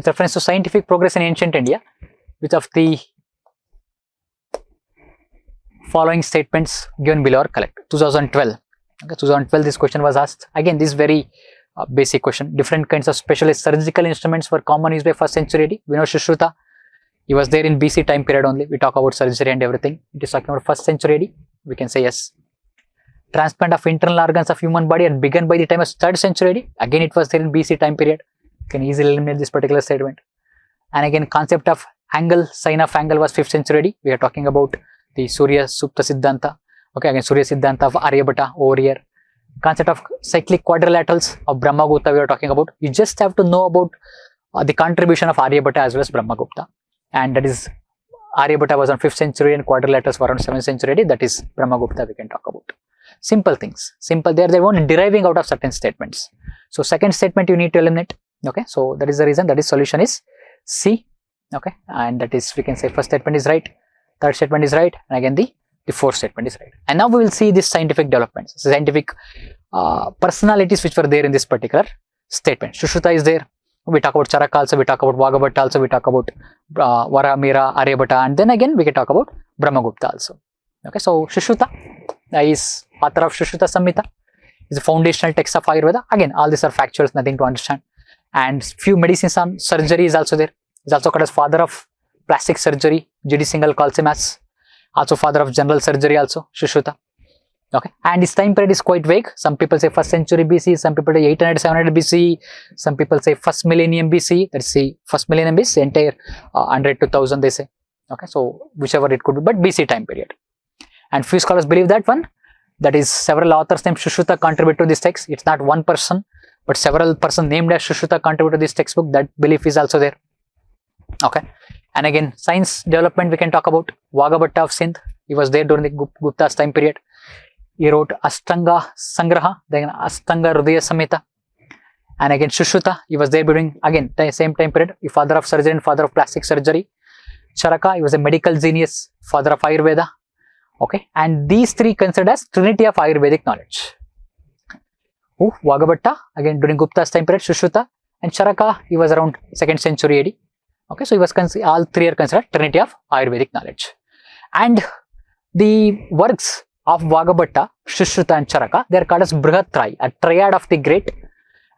with reference to scientific progress in ancient India, which of the following statements given below are correct? 2012. Okay, 2012 this question was asked. Again, this very basic question. Different kinds of specialized surgical instruments were common used by 1st century AD. We know Sushruta, he was there in BC time period only. We talk about surgery and everything. It is talking about 1st century AD. We can say yes. Transplant of internal organs of human body had begun by the time of 3rd century AD. Again, it was there in BC time period. You can easily eliminate this particular statement. And again, concept of angle, sign of angle was 5th century AD. We are talking about the Surya Supta Siddhanta. Okay, again, Surya Siddhanta of Aryabhatta over here. Concept of cyclic quadrilaterals of Brahmagupta we are talking about. You just have to know about the contribution of Aryabhatta as well as Brahmagupta. And that is, Aryabhatta was on 5th century and quadrilaterals were on 7th century AD. That is Brahmagupta we can talk about. Simple things. Simple. They won't deriving out of certain statements. So second statement you need to eliminate. Okay. So that is the reason. That is solution is C. Okay. And that is, we can say first statement is right. Third statement is right. And again the fourth statement is right. And now we will see this scientific developments, scientific personalities which were there in this particular statement. Sushruta is there. We talk about Charaka also, we talk about Vagabhatta also, we talk about Varamira, Aryabhatta, and then again we can talk about Brahmagupta also. Okay, so Sushruta is author of Sushruta Samhita, is a foundational text of Ayurveda. Again, all these are factuals, nothing to understand. And few medicines on surgery is also there. Is also called as father of plastic surgery. G.D. Singhal calls him as also father of general surgery also, Sushruta. Okay, and his time period is quite vague. Some people say 1st century BC, some people say 800, 700 BC, some people say 1st millennium BC. Let's see, 1st millennium is entire 100 to 1000 they say. Okay, so whichever it could be, but BC time period. And few scholars believe that one, that is several authors named Sushruta contribute to this text. It's not one person, but several persons named as Sushruta contribute to this textbook. That belief is also there. Okay, and again, science development we can talk about. Vagabhatta of Sindh, he was there during the Gupta's time period. He wrote Ashtanga Sangraha, then Ashtanga Hridaya Samhita. And again, Sushruta, he was there during, again, the same time period, he father of surgery and father of plastic surgery. Charaka, he was a medical genius, father of Ayurveda. Okay, and these three considered as trinity of Ayurvedic knowledge. Vagabhatta, again during Gupta's time period, Sushruta, and Charaka, he was around 2nd century AD. Okay, so he was all three are considered trinity of Ayurvedic knowledge. And the works of Vagabhatta, Sushruta and Charaka, they are called as Brihatrayi, a triad of the great.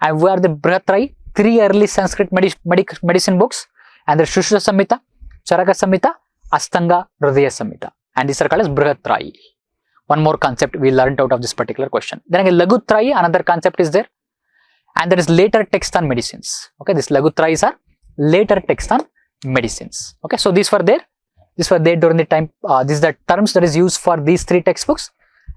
And where the Brihatrayi, three early Sanskrit medicine books, and the Sushruta Samhita, Charaka Samhita, Ashtanga Hridaya Samhita. And these are called as Brihatrayi. One more concept we learned out of this particular question. Then again, Lagutrayi, another concept is there. And there is later text on medicines. Okay, these Lagutrayis are later text on medicines. Okay, so these were there. These were there during the time, these are the terms that is used for these three textbooks,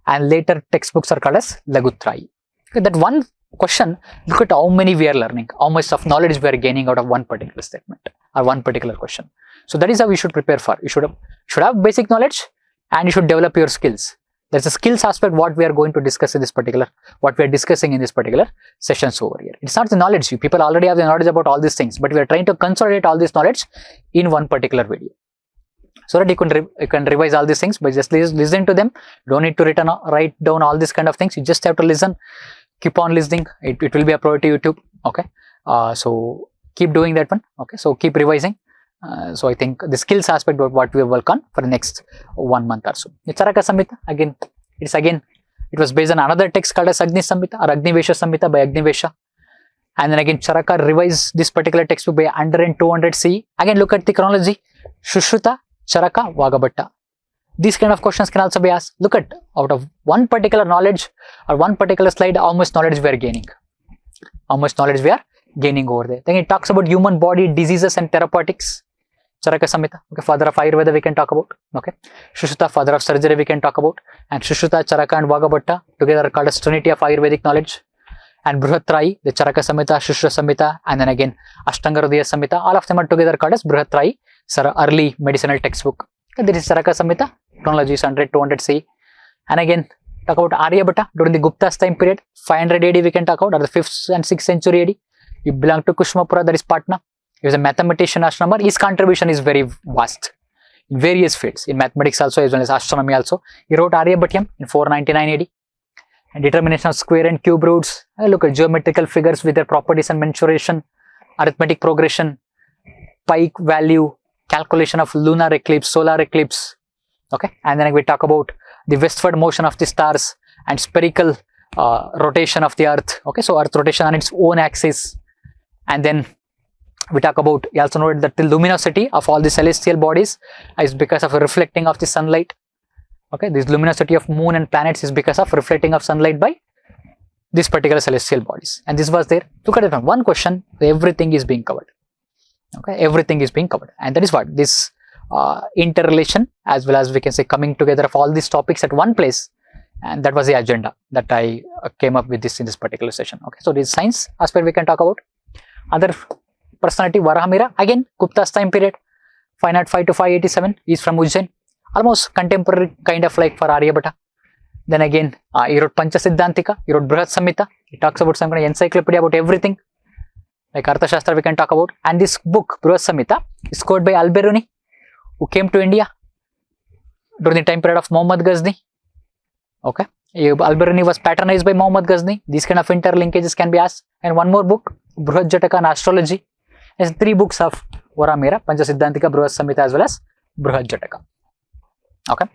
and later textbooks are called as Lagutrayi. Okay, that one question, look at how many we are learning, how much of knowledge we are gaining out of one particular statement or one particular question. So that is how we should prepare for. You should have basic knowledge and you should develop your skills. There's a skills aspect what we are going to discuss in this particular, what we are discussing in this particular sessions over here. It's not the knowledge, you people already have the knowledge about all these things, but we are trying to consolidate all this knowledge in one particular video. So that you can revise all these things by just listen to them. Don't need to write down all these kind of things. You just have to listen. Keep on listening. It will be uploaded to YouTube. Okay. So keep doing that one. Okay. So keep revising. So I think the skills aspect of what we will work on for the next 1 month or so. The Charaka Samhita, it was based on another text called as Agni Samhita or Agnivesha Samhita by Agnivesha. And then again, Charaka revised this particular textbook by 100 and 200 CE. Again, look at the chronology. Sushruta, Charaka, Vagabhatta. These kind of questions can also be asked. Look at out of one particular knowledge or one particular slide, how much knowledge we are gaining. How much knowledge we are gaining over there. Then it talks about human body, diseases and therapeutics. Charaka Samhita, okay, father of Ayurveda we can talk about. Okay, Sushruta, father of surgery we can talk about. And Sushruta, Charaka and Vagabhatta together are called as trinity of Ayurvedic knowledge. And Brihatrayi, the Charaka Samhita, Sushruta Samhita, and then again Ashtanga Hridaya Samhita, all of them are together called as Brihatrayi, early medicinal textbook. Okay, this is Charaka Samhita, chronology is 100, 200 CE. And again, talk about Aryabhatta during the Gupta's time period, 500 AD we can talk about, or the 5th and 6th century AD. He belonged to Kushmapura, that is Patna. He was a mathematician, astronomer. His contribution is very vast in various fields, in mathematics also as well as astronomy also. He wrote Aryabhatyam in 499 AD. And determination of square and cube roots. Look at geometrical figures with their properties and mensuration, arithmetic progression, pike value, calculation of lunar eclipse, solar eclipse. Okay, and then we talk about the westward motion of the stars and spherical rotation of the earth. Okay, so earth rotation on its own axis. And then we talk about, you also know that the luminosity of all the celestial bodies is because of reflecting of the sunlight. Okay, this luminosity of moon and planets is because of reflecting of sunlight by this particular celestial bodies. And this was there. Look at it from one question, everything is being covered. Okay, everything is being covered. And that is what this interrelation, as well as we can say coming together of all these topics at one place. And that was the agenda that I came up with this in this particular session. Okay, so this science aspect we can talk about. Other personality, Varahamihira, again Gupta's time period, 505 to 587, is from Ujjain, almost contemporary kind of like for Aryabhatta. Then again, he wrote Pancha Siddhantika, he wrote Brihat Samhita, he talks about some kind of encyclopedia about everything, like Arthashastra we can talk about. And this book, Brihat Samhita, is scored by Al-Biruni, who came to India during the time period of Muhammad Ghazni. Okay, Al-Biruni was patronized by Muhammad Ghazni. These kind of interlinkages can be asked. And one more book, Brihat Jataka and Astrology. There's 3 books of Varahamihira, Pancha Siddhantika, Brihat Samhita, as well as Brihat Jataka. Okay,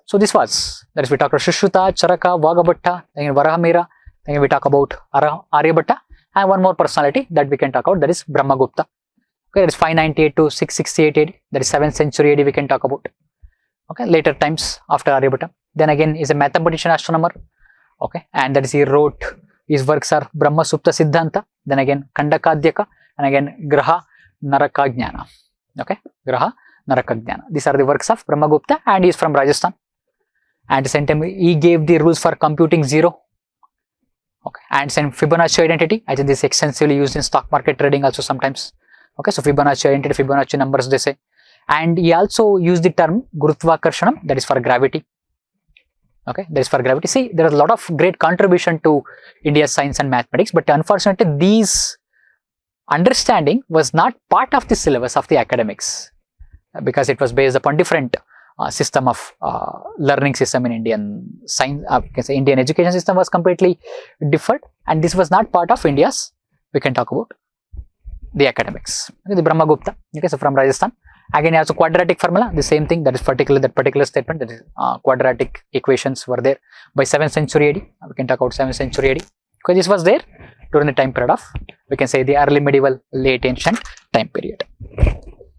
so this was, that is, we talk about Sushruta, Charaka, Vagabhatta, then Varahamihira, then we talk about Aryabhatta, and one more personality that we can talk about, that is Brahmagupta. Okay, that is 598 to 668 AD, that is 7th century AD we can talk about. Okay, later times after Aryabhatta. Then again is a mathematician, astronomer. Okay, and that is he wrote, his works are Brahma Supta Siddhanta, then again Kandakadyaka, and again Graha Naraka Jnana. Okay, Graha Naraka Jnana. These are the works of Brahmagupta, and he is from Rajasthan. And at the same time, he gave the rules for computing zero. Okay, and same Fibonacci identity. I think this is extensively used in stock market trading also sometimes. Okay, so Fibonacci identity, Fibonacci numbers they say. And he also used the term Gurutvaakarshanam, that is for gravity. Okay, that is for gravity. See, there is a lot of great contribution to India's science and mathematics, but unfortunately, these understanding was not part of the syllabus of the academics, because it was based upon different system of learning system in Indian science. Can say Indian education system was completely different, and this was not part of India's, we can talk about the academics. Okay, the Brahmagupta. Okay, so from Rajasthan. Again, also quadratic formula, the same thing, that is that particular statement, that is quadratic equations were there by 7th century AD. We can talk about 7th century AD, because this was there during the time period of, we can say, the early medieval, late ancient time period.